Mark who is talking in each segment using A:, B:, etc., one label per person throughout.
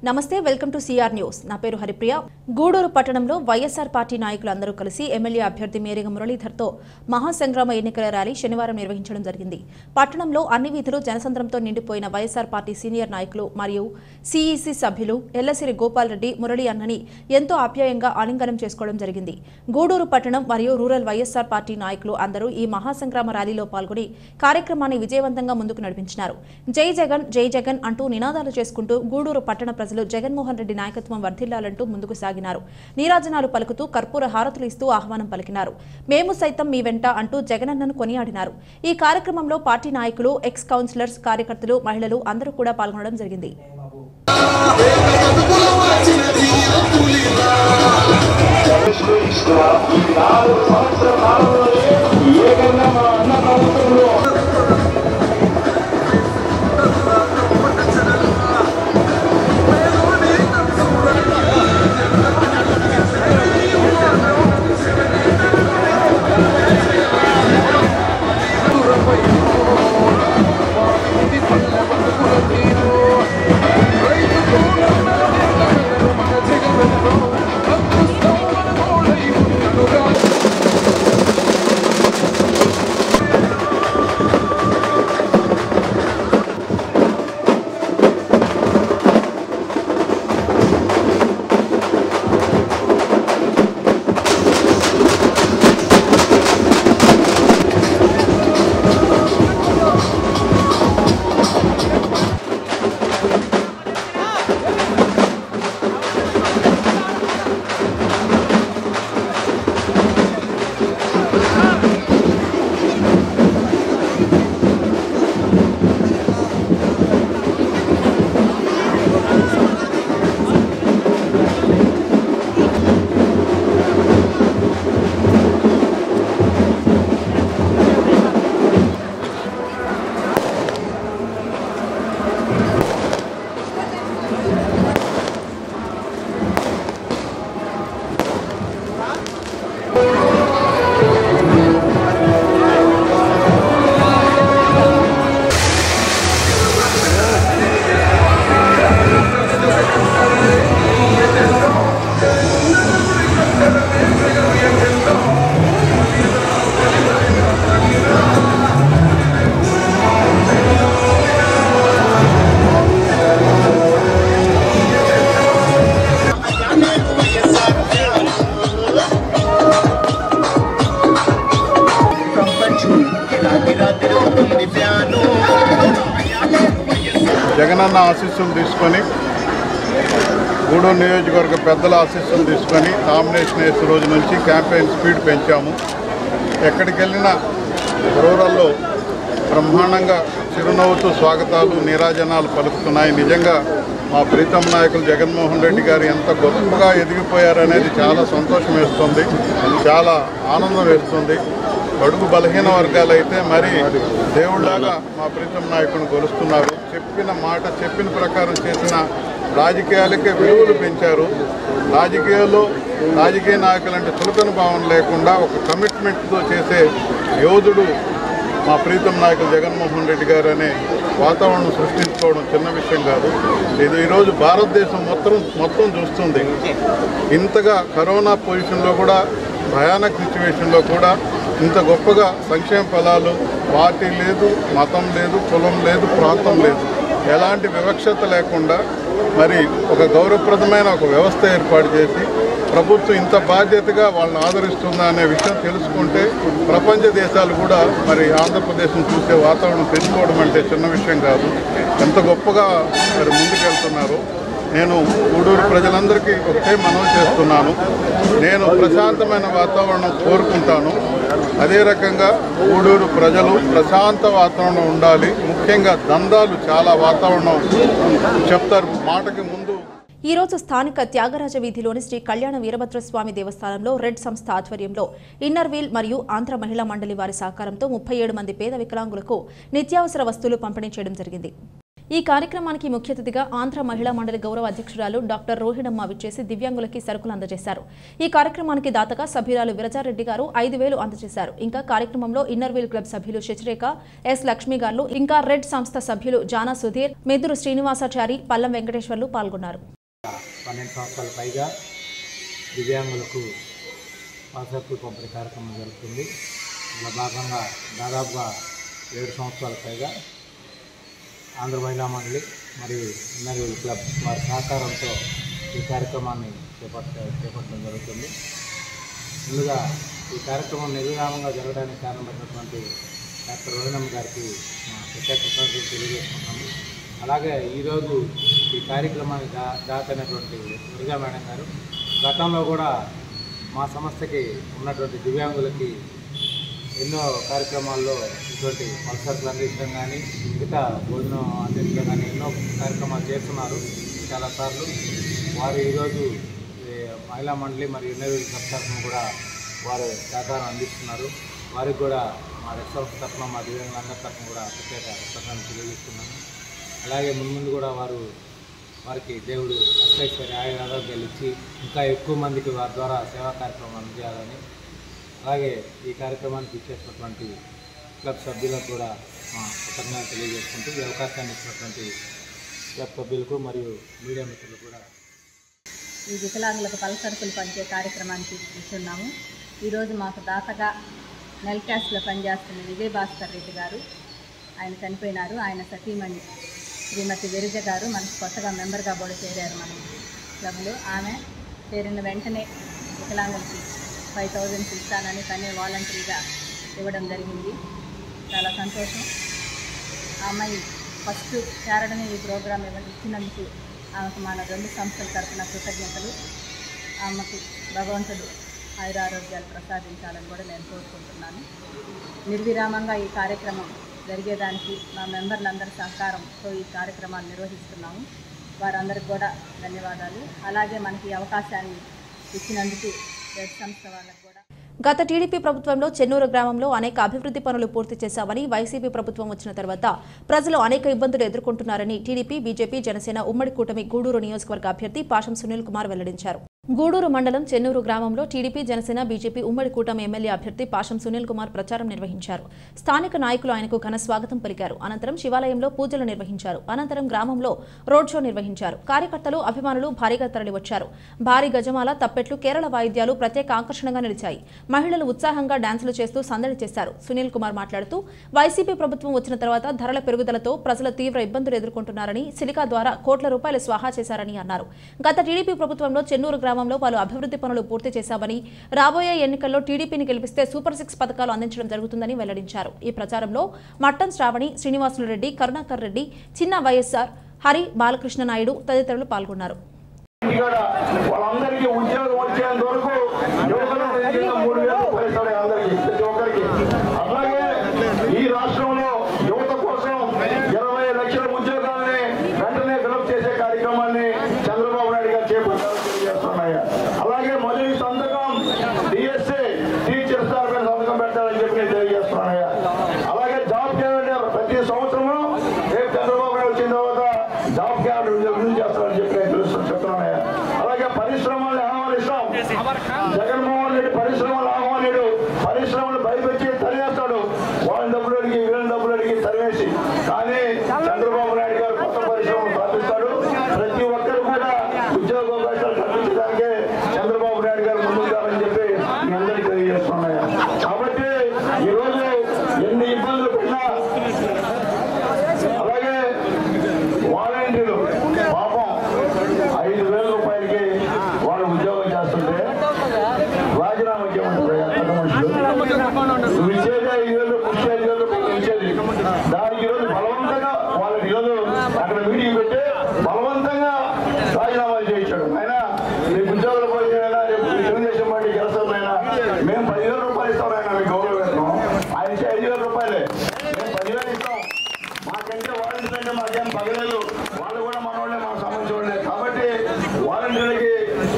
A: నమస్తే welcome to CR news నా పేరు హరిప్రియ గూడూరు పట్టణంలో వైఎస్ఆర్ పార్టీ నాయకులు అందరూ కలిసి ఎమ్మెల్యే అభ్యర్థి మేరేగ మురళీధర్తో మహాసంగ్రామ ఎన్నికల ర్యాలీ శనివారం నిర్వహించడం జరిగింది. పట్టణంలో అన్ని వీధులు జనసంద్రంతో నిండిపోయిన వైఎస్ఆర్ పార్టీ సీనియర్ నాయకులు మరియు సిఈసి సభ్యులు ఎల్లసిరి గోపాల్ రెడ్డి మురళి అన్నని ఎంతో ఆప్యాయంగా ఆలింగనం చేసుకోవడం జరిగింది. గూడూరు పట్టణం మరియు రూరల్ వైఎస్ఆర్ పార్టీ నాయకులు అందరూ ఈ మహాసంగ్రామ ర్యాలీలో పాల్గొని కార్యక్రమాన్ని విజయవంతంగా ముందుకు నడిపించారు. జై జగన్ అంటూ నినాదాలు చేసుకుంటూ గూడూరు పట్టణ ప్రజలు జగన్మోహన్ రెడ్డి నాయకత్వం వర్ధిల్లాలంటూ ముందుకు సాగినారు. నీరాజనాలు పలుకుతూ కర్పూర హారతులు ఇస్తూ ఆహ్వానం పలికినారు. మేము సైతం మీ వెంట అంటూ జగనన్నను కొనియాడినారు. ఈ కార్యక్రమంలో పార్టీ నాయకులు, ఎక్స్ కౌన్సిలర్స్, కార్యకర్తలు, మహిళలు అందరూ కూడా పాల్గొనడం జరిగింది.
B: జగనన్న ఆశీస్సులు తీసుకొని గూడూరు నియోజకవర్గ పెద్దల ఆశీస్సులు తీసుకొని నామినేషన్ వేసే రోజు నుంచి క్యాంపెయిన్ స్పీడ్ పెంచాము. ఎక్కడికి వెళ్ళినా రూరల్లో బ్రహ్మాండంగా చిరునవ్వుతూ స్వాగతాలు, నీరాజనాలు పలుకుతున్నాయి. నిజంగా మా ప్రీతం నాయకులు జగన్మోహన్ రెడ్డి గారు ఎంత గొప్పగా ఎదిగిపోయారనేది చాలా సంతోషం వేస్తుంది, చాలా ఆనందం వేస్తుంది. బడుగు బలహీన వర్గాలైతే మరి దేవుళ్లాగా మా ప్రీతం నాయకుని గొలుస్తున్నారు. చెప్పిన మాట చెప్పిన ప్రకారం చేసిన రాజకీయాలకే విలువలు పెంచారు. రాజకీయ నాయకులంటే చులకన భావన లేకుండా ఒక కమిట్మెంట్తో చేసే యోధుడు మా ప్రీతం నాయకులు జగన్మోహన్ రెడ్డి గారు అనే వాతావరణం సృష్టించుకోవడం చిన్న విషయం కాదు. ఇది ఈరోజు భారతదేశం మొత్తం చూస్తుంది. ఇంతగా కరోనా పొజిషన్లో కూడా, భయానక సిచ్యువేషన్లో కూడా ఇంత గొప్పగా సంక్షేమ ఫలాలు, పార్టీ లేదు, మతం లేదు, కులం లేదు, ప్రాంతం లేదు, ఎలాంటి వివక్షత లేకుండా మరి ఒక గౌరవప్రదమైన ఒక వ్యవస్థ ఏర్పాటు చేసి ప్రభుత్వం ఇంత బాధ్యతగా వాళ్ళని ఆదరిస్తుందా అనే విషయం తెలుసుకుంటే ప్రపంచ దేశాలు కూడా మరి ఆంధ్రప్రదేశ్ను చూసే వాతావరణం పెంచుకోవడం అంటే చిన్న విషయం కాదు. ఎంత గొప్పగా మరి ముందుకెళ్తున్నారు. నేను గూడూరు ప్రజలందరికీ ఒకటే మనవి చేస్తున్నాను. నేను ప్రశాంతమైన వాతావరణం కోరుకుంటాను. అదే రకంగా గూడూరు ప్రజలు ప్రశాంత వాతావరణం ఉండాలి. ముఖ్యంగా దందాలు చాలా వాతావరణం చెప్తారు మాటకి ముందు.
A: ఈ రోజు స్థానిక త్యాగరాజ వీధిలోని శ్రీ కళ్యాణ వీరభద్రస్వామి దేవస్థానంలో రెడ్ సంస్థ ఆధ్వర్యంలో ఇన్నర్ వీల్ మరియు ఆంధ్ర మహిళా మండలి వారి సహకారంతో 37 మంది పేద వికలాంగులకు నిత్యావసర వస్తువులు పంపిణీ చేయడం జరిగింది. ఈ కార్యక్రమానికి ముఖ్య అతిథిగా ఆంధ్ర మహిళా మండలి గౌరవ అధ్యక్షురాలు డాక్టర్ రోహిణమ్మ విచ్చేసి దివ్యాంగులకి సరుకులు అందజేశారు. ఈ కార్యక్రమానికి దాతగా సభ్యురాలు విరజారెడ్డి గారు 5,000 అందజేశారు. ఇంకా కార్యక్రమంలో ఇన్నర్ వీల్ క్లబ్ సభ్యులు శశిరేఖ, ఎస్ లక్ష్మి గారు, ఇంకా రెడ్ సంస్థ సభ్యులు జానా సుధీర్, మెదురు శ్రీనివాసాచారి, పల్లం వెంకటేశ్వర్లు పాల్గొన్నారు.
C: 12 సంవత్సరాల పైగా దివ్యాంగులకు పాస్పోర్ట్ పంపిణీ కార్యక్రమం జరుగుతుంది. ఇలా భాగంగా దాదాపుగా 7 సంవత్సరాల పైగా ఆంధ్ర మహిళా మండలి మరియు ఇన్నర్ క్లబ్ వారి సహకారంతో ఈ కార్యక్రమాన్ని చేపట్టడం జరుగుతుంది. ముందుగా ఈ కార్యక్రమం నిర్విరామంగా జరగడానికి కారణమైనటువంటి డాక్టర్ రోహిణమ్మ గారికి మా ప్రత్యేక కృతజ్ఞతలు తెలియజేసుకుంటాము. అలాగే ఈరోజు ఈ కార్యక్రమానికి దాతైనటువంటి మురుగా మేడం గారు గతంలో కూడా మా సంస్థకి ఉన్నటువంటి దివ్యాంగులకి ఎన్నో కార్యక్రమాల్లో ఇటువంటి పల్సర్లు అందించడం కానీ మిగతా భోజనం అందించడం కానీ ఎన్నో కార్యక్రమాలు చేస్తున్నారు చాలాసార్లు. వారు ఈరోజు మహిళా మండలి మరియు ఇన్నర్ క్లబ్ తరఫున కూడా వారు సహకారం అందిస్తున్నారు. వారికి కూడా మా రెడ్ సంస్థ తరఫున మా దివ్యాంగులందరి తరఫున కూడా ప్రత్యేక కృతజ్ఞతలు తెలియజేస్తున్నాను. అలాగే ముందు కూడా వారికి దేవుడు అష్టైశ్వర్య ఆరోగ్యాలు ఇచ్చి ఇంకా ఎక్కువ మందికి వారి ద్వారా సేవా కార్యక్రమాలు అందజేయాలని, అలాగే ఈ కార్యక్రమానికి ఇచ్చేసినటువంటి క్లబ్ సభ్యులకు కూడా మా కృతజ్ఞతలు తెలియజేసుకుంటూ ఈ అవకాశాన్ని ఇచ్చినటువంటి క్లబ్ సభ్యులకు మరియు మీడియా మిత్రులకు కూడా
D: ఈ వికలాంగులకు పలసరుకులు పంచే కార్యక్రమానికి ఇస్తున్నాము. ఈరోజు మాకు దాతగా నెల్ క్యాస్ట్లో పనిచేస్తున్న విజయ్ భాస్కర్ రెడ్డి గారు, ఆయన చనిపోయినారు. ఆయన సతీమణి శ్రీమతి విరిజ గారు మనకు కొత్తగా మెంబర్గా కూడా చేరారు మన క్లబ్లో. ఆమె చేరిన వెంటనే వికలాంగులకి 5,000 ఇస్తానని తనే వాలంటరీగా ఇవ్వడం జరిగింది. చాలా సంతోషం. ఆ అమ్మాయి ఫస్ట్ చేరడమే ఈ ప్రోగ్రాం ఇచ్చినందుకు ఆమెకు మన 2 సంస్థల తరఫున కృతజ్ఞతలు. ఆమెకు భగవంతుడు ఆయురారోగ్యాలు ప్రసాదించాలని కూడా నేను కోరుకుంటున్నాను. నిర్విరామంగా ఈ కార్యక్రమం జరిగేదానికి మా మెంబర్లందరి సహకారంతో ఈ కార్యక్రమాన్ని నిర్వహిస్తున్నాము. వారందరికీ కూడా ధన్యవాదాలు. అలాగే మనకి అవకాశాన్ని ఇచ్చినందుకు రెడ్ సంస్థ వాళ్ళకు కూడా.
A: గత టీడీపీ ప్రభుత్వంలో చెన్నూరు గ్రామంలో అనేక అభివృద్ధి పనులు పూర్తి చేశామని, వైసీపీ ప్రభుత్వం వచ్చిన తర్వాత ప్రజలు అనేక ఇబ్బందులు ఎదుర్కొంటున్నారని టీడీపీ, బీజేపీ, జనసేన ఉమ్మడి కూటమి గూడూరు నియోజకవర్గ అభ్యర్థి పాషం సునీల్ కుమార్ వెల్లడించారు. గూడూరు మండలం చెన్నూరు గ్రామంలో టీడీపీ, జనసేన, బీజేపీ ఉమ్మడి కూటమి ఎమ్మెల్యే అభ్యర్థి పాషం సునీల్ కుమార్ ప్రచారం నిర్వహించారు. స్థానిక నాయకులు ఆయనకు ఘన స్వాగతం పలికారు. అనంతరం శివాలయంలో పూజలు నిర్వహించారు. అనంతరం గ్రామంలో రోడ్ షో నిర్వహించారు. కార్యకర్తలు, అభిమానులు భారీగా తరలివచ్చారు. భారీ గజమాల, తప్పెట్లు, కేరళ వాయిద్యాలు ప్రత్యేక ఆకర్షణగా నిలిచాయి. మహిళలు ఉత్సాహంగా డాన్సులు చేస్తూ సందడి చేశారు. సునీల్ కుమార్ మాట్లాడుతూ వైసీపీ ప్రభుత్వం వచ్చిన తర్వాత ధరల పెరుగుదలతో ప్రజలు తీవ్ర ఇబ్బందులు ఎదుర్కొంటున్నారని, సిలికా ద్వారా కోట్ల రూపాయలు స్వాహా చేశారని అన్నారు. గత టీడీపీ ప్రభుత్వంలో చెన్నూరు గ్రామంలో పలు అభివృద్ధి పనులు పూర్తి చేశామని, రాబోయే ఎన్నికల్లో టీడీపీని గెలిపిస్తే సూపర్ 6 పథకాలు అందించడం జరుగుతుందని వెల్లడించారు. ఈ ప్రచారంలో మట్టం శ్రావణి, శ్రీనివాసులు రెడ్డి, కరుణాకర్ రెడ్డి, చిన్న వైఎస్ఆర్, హరి, బాలకృష్ణ నాయుడు తదితరులు పాల్గొన్నారు.
E: ఈ రాష్ట్రంలో యువత కోసం 20 లక్షల ఉద్యోగాల్ని వెంటనే ఫిలప్ చేసే కార్యక్రమాన్ని చంద్రబాబు నాయుడు గారు చేపట్టాలని తెలియజేస్తున్నాయా. అలాగే మొదటి సంతకం డిఎస్ఏ టీచర్స్ తరఫున సంతకం పెట్టాలని చెప్పి నేను తెలియజేస్తున్నాయా. అలాగే జాబ్ క్యాలెండర్ ప్రతి సంవత్సరము రేపు చంద్రబాబు నాయుడు వచ్చిన తర్వాత జాబ్ క్యాలెండర్ రిలీజ్ చేస్తారని చెప్పి నేను చెప్తున్నాయా. అలాగే పరిశ్రమల్ని ఆహ్వానిస్తాం. జగన్మోహన్ రెడ్డి పరిశ్రమలు ఆహ్వానిడు, పరిశ్రమలు భయపెట్టి తరివేస్తాడు. వాళ్ళని డబ్బులు అడిగి వీళ్ళని డబ్బులు అడిగి తరివేసి, కానీ చంద్రబాబు నాయుడు గారు కొత్త పరిశ్రమలు స్థాపిస్తాడు. ప్రతి ఒక్కరు కూడా ఉద్యోగావకాశాలు కల్పించడానికే చంద్రబాబు నాయుడు గారు ముందుంటారని చెప్పి మీ అందరికీ తెలియజేస్తున్నాయి. కాబట్టి ఈరోజు ఎన్ని ఇబ్బందులు పడినా, అలాగే వాలంటీర్లు పాపం 5,000 రూపాయలకి వాళ్ళు ఉద్యోగం చేస్తుంటే రాజీనామా చేయమంటారు పెద్ద మనుషులు. ఇచ్చేది 5,000, పుష్టి 5,000 ఇచ్చేది. దానికి ఈరోజు బలవంతంగా వాళ్ళకి ఈరోజు అక్కడ మీటింగ్ పెట్టి బలవంతంగా రాజీనామాలు చేయించాడు. ఆయన రేపు ఉద్యోగాలు పోయినా, రేపు తెలుగుదేశం పార్టీ గెలుస్తామైనా మేము 10,000 రూపాయలు ఇస్తాం. ఆయన మీకు గౌరవం ఇస్తాం. ఆయన ఇచ్చే 5,000 రూపాయలే, మేము 10,000 ఇస్తాం. మాకంటే వాలంటీర్లు అంటే మాకేం పగలేదు. వాళ్ళు కూడా మన వాళ్ళే, మనకు సంబంధించిన వాళ్ళే. కాబట్టి వాలంటీర్లకి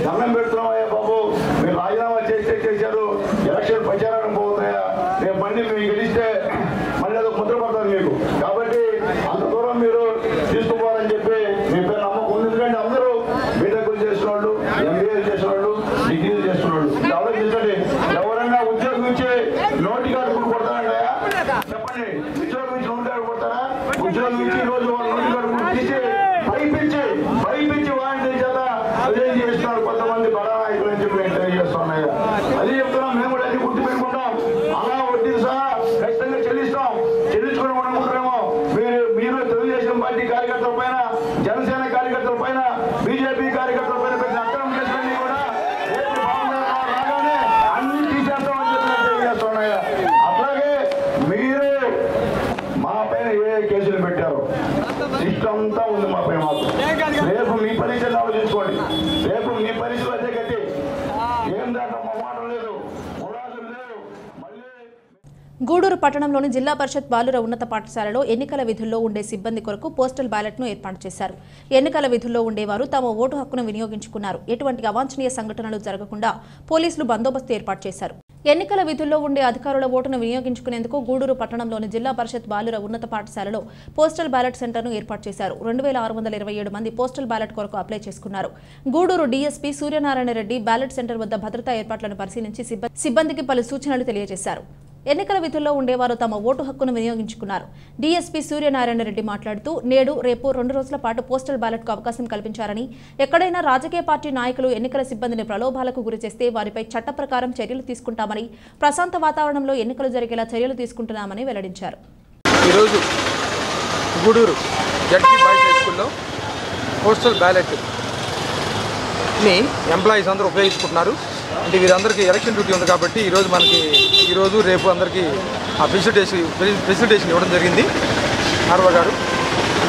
E: దండం పెడుతున్నామయ్యా బాబు, మీరు రాజీనామా చేశారు, ఎలక్షన్ ప్రచారానికి పోతాయా, రేపు మళ్ళీ మీరు గెలిస్తే మళ్ళీ అదొక ముద్ర పడుతుంది మీకు. కాబట్టి అంత దూరం మీరు తీసుకుపోవాలని చెప్పి మీ పేరు నమ్మకం ఉంది. ఎందుకంటే అందరూ బీటెక్లు చేసిన వాళ్ళు, ఎంబీఏలు చేసిన వాళ్ళు, డిగ్రీలు చేసిన వాళ్ళు. ఆలోచించండి, ఎవరైనా ఉద్యోగం ఇచ్చి నోటి కార్డు కొడతానంటాయా? చెప్పండి, ఉద్యోగం ఇచ్చి నోటి కార్డు కొడతారా? ఉద్యోగం ఇచ్చి రోజు నోటి కార్డు తీసి భయపించి వాడిని చేత అదే చెప్తున్నాం, మేము కూడా అన్ని గుర్తు పెట్టుకుంటాం. అలా వడ్డీ సహా ఖచ్చితంగా చెల్లిస్తాం. చెల్లించుకుని అనుకుంటున్నామో మీరు తెలుగుదేశం పార్టీ కార్యకర్తల పైన, జనసేన కార్యకర్తల పైన, బీజేపీ కార్యకర్తల పైన పెట్టిన అక్రమ కేసులన్నీ కూడా రాగానే అన్ని తీసేస్తామని చెప్పి తెలియజేస్తున్నాయి. అట్లాగే మీరు మా పైన ఏ కేసులు పెట్టారు ఇష్టం అంతా ఉంది మా పైన. మాకు రేపు మీ పరిస్థితులు ఆలోచించుకోండి. రేపు మీ పరిస్థితులు అదే గట్టి. ఏం దాంట్లో మా మాట లేదు, మురాదులు లేవు. మళ్ళీ
A: గూడూరు పట్టణంలోని జిల్లా పరిషత్ బాలుర ఉన్నత పాఠశాలలో ఎన్నికల విధుల్లో ఉండే సిబ్బంది కొరకు పోస్టల్ బ్యాలెట్ను ఏర్పాటు చేశారు. ఎన్నికల విధుల్లో ఉండేవారు తమ ఓటు హక్కును వినియోగించుకున్నారు. ఎటువంటి అవాంఛనీయ సంఘటనలు జరగకుండా పోలీసులు బందోబస్తు ఏర్పాటు చేశారు. ఎన్నికల విధుల్లో ఉండే అధికారుల ఓటును వినియోగించుకునేందుకు గూడూరు పట్టణంలోని జిల్లా పరిషత్ బాలుర ఉన్నత పాఠశాలలో పోస్టల్ బ్యాలెట్ సెంటర్ను ఏర్పాటు చేశారు. 2627 మంది పోస్టల్ బ్యాలెట్ కొరకు అప్లై చేసుకున్నారు. Gudur DSP Suryanarayana Reddy ballot centre వద్ద భద్రతా ఏర్పాట్లను పరిశీలించి సిబ్బందికి పలు సూచనలు తెలియజేశారు. ఎన్నికల విధుల్లో ఉండేవారు తమ ఓటు హక్కును వినియోగించుకున్నారు. డీఎస్పీ సూర్యనారాయణ రెడ్డి మాట్లాడుతూ నేడు రేపు 2 రోజుల పాటు పోస్టల్ బ్యాలెట్కు అవకాశం కల్పించారని, ఎక్కడైనా రాజకీయ పార్టీ నాయకులు ఎన్నికల సిబ్బందిని ప్రలోభాలకు గురిచేస్తే వారిపై చట్ట ప్రకారం చర్యలు తీసుకుంటామని, ప్రశాంత వాతావరణంలో ఎన్నికలు జరిగేలా చర్యలు తీసుకుంటున్నామని వెల్లడించారు.
F: ఈరోజు గూడూరు జడ్పీ బాయ్స్ హై స్కూల్లో పోస్టల్ బ్యాలెట్ని ఎంప్లాయీస్ అందరూ ఉపయోగించుకుంటున్నారు. అంటే వీరందరికీ ఎలక్షన్ డ్యూటీ ఉంది కాబట్టి ఈరోజు రేపు అందరికీ ఆ ఫెసిలిటేషన్ ఇవ్వడం జరిగింది ఆర్వో గారు.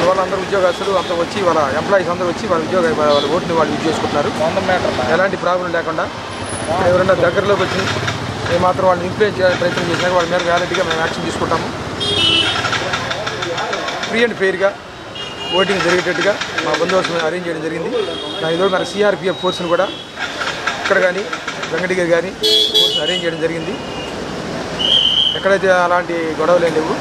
F: వాళ్ళందరూ ఉద్యోగస్తులు అంతా వచ్చి వాళ్ళ ఎంప్లాయీస్ అందరూ వచ్చి వాళ్ళ ఓటుని వాళ్ళు యూజ్ చేసుకుంటున్నారు. ఎలాంటి ప్రాబ్లం లేకుండా ఎవరైనా దగ్గరలోకి వచ్చి ఏమాత్రం వాళ్ళని ఇన్ఫ్లుయెన్స్ చేయాలని ప్రయత్నం చేసినా వాళ్ళ మీద వ్యాలిటీగా మేము యాక్షన్ తీసుకుంటాము. ఫ్రీ అండ్ ఫెయిర్గా ఓటింగ్ జరిగేటట్టుగా మా బందోబస్తు అరేంజ్ చేయడం జరిగింది. దానిలో మన సిఆర్పిఎఫ్ ఫోర్స్ని కూడా ఇక్కడ కానీ వెంకటగిరి కానీ ఫోర్స్ని అరేంజ్ చేయడం జరిగింది. ఎక్కడైతే అలాంటి గొడవలు ఏం లేవు.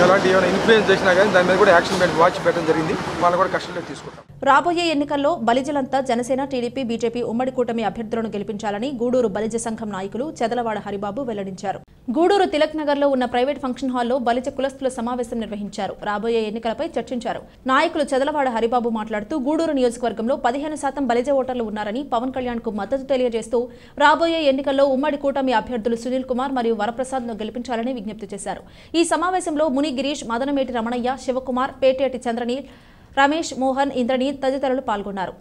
F: అలాంటి ఏమైనా ఇన్ఫ్లుయెన్స్ చేసినా కానీ దాని మీద కూడా యాక్షన్ వాచ్ పెట్టడం జరిగింది. వాళ్ళు కూడా కస్టడీలోకి తీసుకుంటాం.
A: రాబోయే ఎన్నికల్లో బలిజలంతా జనసేన, టీడీపీ, బీజేపీ ఉమ్మడి కూటమి అభ్యర్థులను గెలిపించాలని గూడూరు బలిజ సంఘం నాయకులు చెదలవాడ హరిబాబు వెల్లడించారు. గూడూరు తిలక్ నగర్ లో ఉన్న ప్రైవేట్ ఫంక్షన్ హాల్లో బలిజ కులస్తుల సమావేశం నిర్వహించారు. రాబోయే ఎన్నికలపై చర్చించారు. నాయకులు చెదలవాడ హరిబాబు మాట్లాడుతూ గూడూరు నియోజకవర్గంలో 15% బలిజ ఓటర్లు ఉన్నారని, పవన్ కళ్యాణ్ కు మద్దతు తెలియజేస్తూ రాబోయే ఎన్నికల్లో ఉమ్మడి కూటమి అభ్యర్థులు సునీల్ కుమార్ మరియు వరప్రసాద్ ను గెలిపించాలని విజ్ఞప్తి చేశారు. ఈ సమావేశంలో ముని గిరీష్, మదనమేటి రమణయ్య, శివకుమార్, పేటేటి చంద్రనీల్, రమేష్, మోహన్, ఇంద్రనీల్ తదితరులు పాల్గొన్నారు.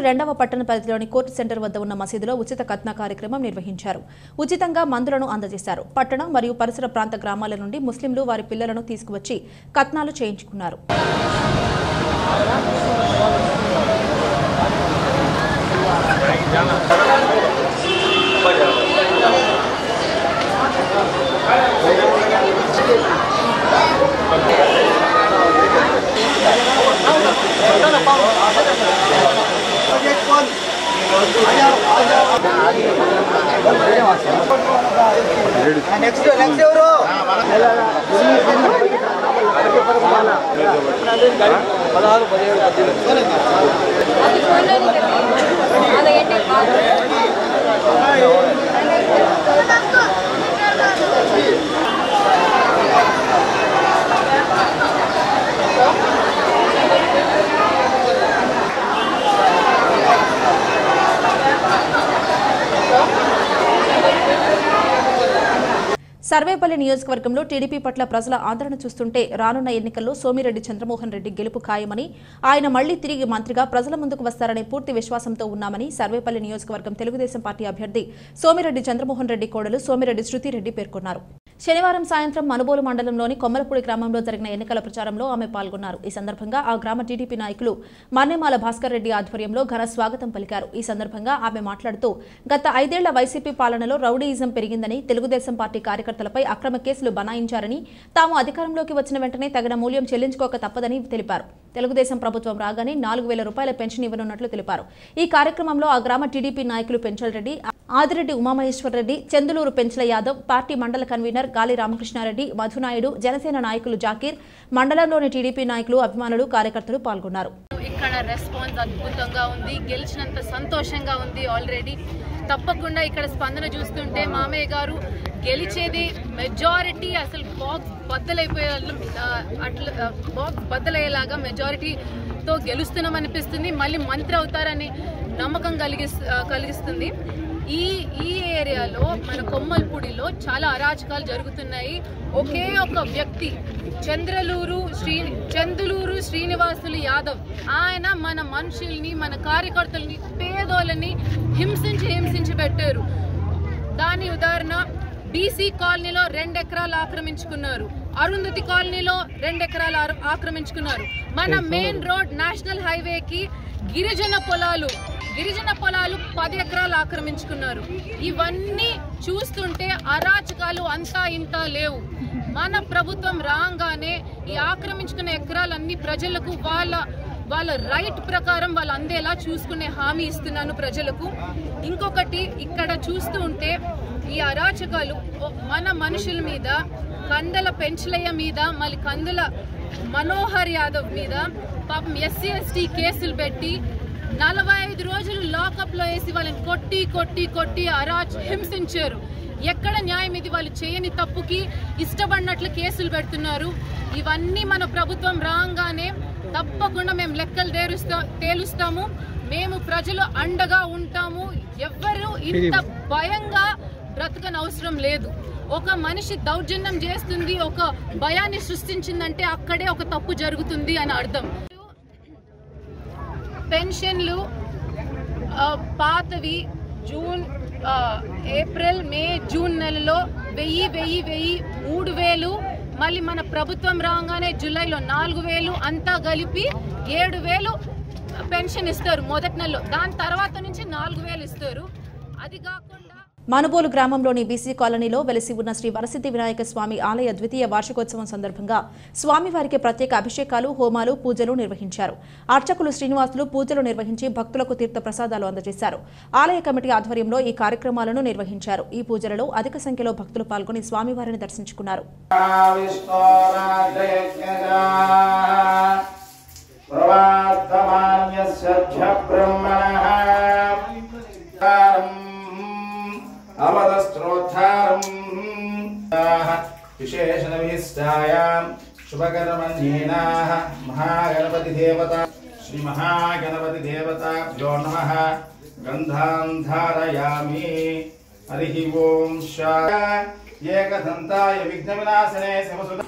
A: 2వ పట్టణ పరిధిలోని కోర్టు సెంటర్ వద్ద ఉన్న మసీదులో ఉచిత కత్నా కార్యక్రమం నిర్వహించారు. ఉచితంగా మందులను అందజేశారు. పట్టణం మరియు పరిసర ప్రాంత గ్రామాల నుండి ముస్లింలు వారి పిల్లలను తీసుకువచ్చి కత్నాలు చేయించుకున్నారు.
G: నెక్స్ట్ ఎవరు
A: సర్వేపల్లి నియోజకవర్గంలో టీడీపీ పట్ల ప్రజల ఆదరణ చూస్తుంటే రానున్న ఎన్నికల్లో సోమిరెడ్డి చంద్రమోహన్ రెడ్డి గెలుపు ఖాయమని, ఆయన మళ్లీ తిరిగి మంత్రిగా ప్రజల ముందుకు వస్తారనే పూర్తి విశ్వాసంతో ఉన్నామని సర్వేపల్లి నియోజకవర్గం తెలుగుదేశం పార్టీ అభ్యర్థి సోమిరెడ్డి చంద్రమోహన్ రెడ్డి కోడలు సోమిరెడ్డి శృతిరెడ్డి పేర్కొన్నారు. శనివారం సాయంత్రం మనుబోలు మండలంలోని కొమ్మలపూడి గ్రామంలో జరిగిన ఎన్నికల ప్రచారంలో ఆమె పాల్గొన్నారు. ఈ సందర్భంగా ఆ గ్రామ టీడీపీ నాయకులు మన్నెమాల భాస్కర్ రెడ్డి ఆధ్వర్యంలో ఘన స్వాగతం పలికారు. ఈ సందర్భంగా ఆమె మాట్లాడుతూ గత 5 ఏళ్ల వైసీపీ పాలనలో రౌడీయిజం పెరిగిందని, తెలుగుదేశం పార్టీ కార్యకర్తలపై అక్రమ కేసులు బనాయించారని, తాము అధికారంలోకి వచ్చిన వెంటనే తగిన మూల్యం చెల్లించుకోక తప్పదని తెలిపారు. తెలుగుదేశం ప్రభుత్వం రాగానే 4,000 రూపాయల పెన్షన్ ఇవ్వనున్నట్లు తెలిపారు. ఈ కార్యక్రమంలో ఆ గ్రామ టీడీపీ నాయకులు పెంచల్ రెడ్డి, ఆదిరెడ్డి ఉమామహేశ్వర్ రెడ్డి, చందులూరు పెంచల యాదవ్, పార్టీ మండల కన్వీనర్ గాలి రామకృష్ణారెడ్డి, మధునాయుడు, జనసేన నాయకులు జాకీర్, మండలంలోని టీడీపీ నాయకులు, అభిమానులు, కార్యకర్తలు పాల్గొన్నారు.
H: ఇక్కడ రెస్పాన్స్ అద్భుతంగా ఉంది. గెలిచినంత సంతోషంగా ఉంది. ఆల్రెడీ తప్పకుండా ఇక్కడ స్పందన చూస్తుంటే మామయ్య గారు గెలిచేది మెజారిటీ అసలు బాక్స్ బద్దలయ్యేలాగా మెజారిటీతో గెలుస్తున్నామనిపిస్తుంది. మళ్ళీ మంత్రి అవుతారని నమ్మకం కలిగిస్తుంది. ఈ ఏరియాలో మన కొమ్మల్పూడిలో చాలా అరాచకాలు జరుగుతున్నాయి. ఒకే ఒక వ్యక్తి చందులూరు శ్రీనివాసులు యాదవ్, ఆయన మన మనుషుల్ని, మన కార్యకర్తల్ని, పేదోళ్ళని హింసించి పెట్టారు. దాని ఉదాహరణ బీసీ కాలనీలో 2 ఎకరాలు ఆక్రమించుకున్నారు. అరుంధతి కాలనీలో 2 ఎకరాలు ఆక్రమించుకున్నారు. మన మెయిన్ రోడ్ నేషనల్ హైవేకి గిరిజన పొలాలు 10 ఎకరాలు ఆక్రమించుకున్నారు. ఇవన్నీ చూస్తుంటే అరాచకాలు అంతా ఇంత లేవు. మన ప్రభుత్వం రాగానే ఈ ఆక్రమించుకున్న ఎకరాలన్నీ ప్రజలకు వాళ్ళ రైట్ ప్రకారం వాళ్ళు అందేలా చూసుకునే హామీ ఇస్తున్నాను ప్రజలకు. ఇంకొకటి ఇక్కడ చూస్తూ ఉంటే ఈ అరాచకాలు మన మనుషుల మీద, కందల పెంచలయ్య మీద, మళ్ళీ కందుల మనోహర్ యాదవ్ మీద పాపం SC ST కేసులు పెట్టి 45 రోజులు లాకప్ లో వేసి వాళ్ళని కొట్టి హింసించారు. ఎక్కడ న్యాయం ఇది? వాళ్ళు చేయని తప్పుకి ఇష్టపడినట్లు కేసులు పెడుతున్నారు. ఇవన్నీ మన ప్రభుత్వం రాగానే తప్పకుండా మేము లెక్కలు తేలుస్తాము. మేము ప్రజలు అండగా ఉంటాము. ఎవ్వరూ ఇంత భయంగా బ్రతకని అవసరం లేదు. ఒక మనిషి దౌర్జన్యం చేస్తుంది, ఒక భయాన్ని సృష్టించిందంటే అక్కడే ఒక తప్పు జరుగుతుంది అని అర్థం. పెన్షన్లు పాతవి ఏప్రిల్, మే, జూన్ నెలలో 1000 3,000, మళ్ళీ మన ప్రభుత్వం రాగానే జూలైలో 4,000, అంతా కలిపి 7,000 పెన్షన్ ఇస్తారు మొదటి నెలలో. దాని తర్వాత నుంచి 4,000 ఇస్తారు. అది కాకుండా
A: మనుబోలు గ్రామంలోని బీసీ కాలనీలో వెలిసి ఉన్న శ్రీ వరసిద్ధి వినాయక స్వామి ఆలయ ద్వితీయ వార్షికోత్సవం సందర్భంగా స్వామివారికి ప్రత్యేక అభిషేకాలు, హోమాలు, పూజలు నిర్వహించారు. అర్చకులు శ్రీనివాసులు పూజలు నిర్వహించి భక్తులకు తీర్థ ప్రసాదాలు అందజేశారు. ఆలయ కమిటీ ఆధ్వర్యంలో ఈ కార్యక్రమాలను నిర్వహించారు. ఈ పూజలలో అధిక సంఖ్యలో భక్తులు పాల్గొని స్వామివారిని దర్శించుకున్నారు.
I: विशेषणविष्टायां शुभकर्मण्येनाः महागणपति देवता श्री महागणपति देवताभ्यो नमः. गन्धान् धारयामि. हरिः ओम शान्तिः. एकदन्ताय विघ्नविनाशने शिवसुत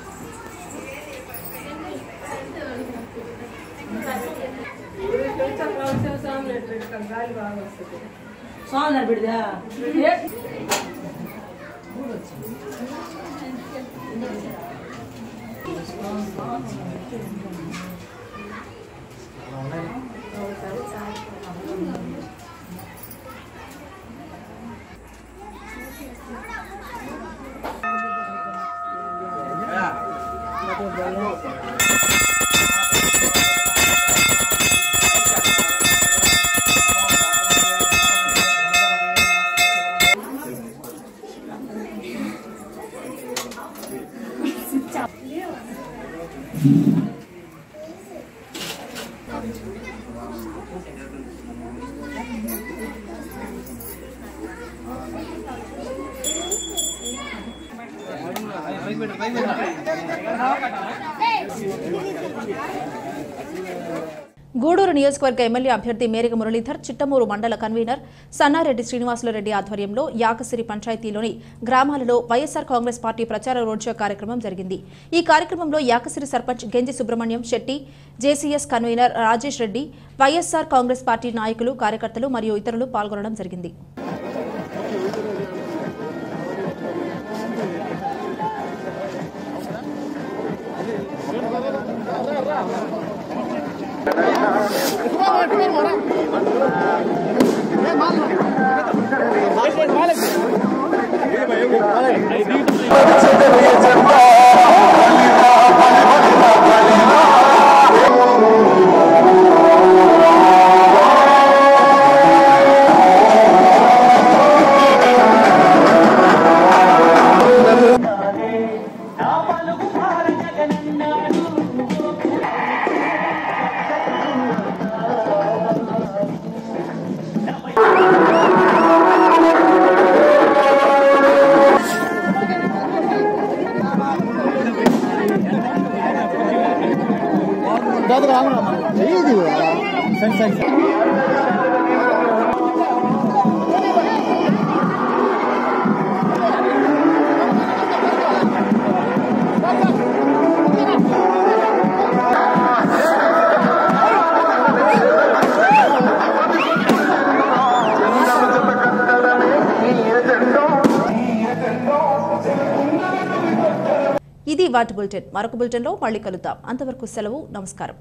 A: గూడూరు నియోజకవర్గ ఎమ్మెల్యే అభ్యర్థి మేరిగ మురళీధర్ చిట్టమూరు మండల కన్వీనర్ సన్నారెడ్డి శ్రీనివాసులరెడ్డి ఆధ్వర్యంలో యాకసిరి పంచాయతీలోని గ్రామాలలో వైఎస్ఆర్ కాంగ్రెస్ పార్టీ ప్రచార రోడ్ షో కార్యక్రమం జరిగింది. ఈ కార్యక్రమంలో యాకసిరి సర్పంచ్ గెంజి Subrahmanyam Shetty, JCS convener Rajesh Reddy, YSR Congress party నాయకులు, కార్యకర్తలు మరియు ఇతరులు పాల్గొనడం జరిగింది. ఇది వాటి బులెటిన్. మరొక బులెటిన్లో మళ్ళీ కలుద్దాం. అంతవరకు సెలవు. నమస్కారం.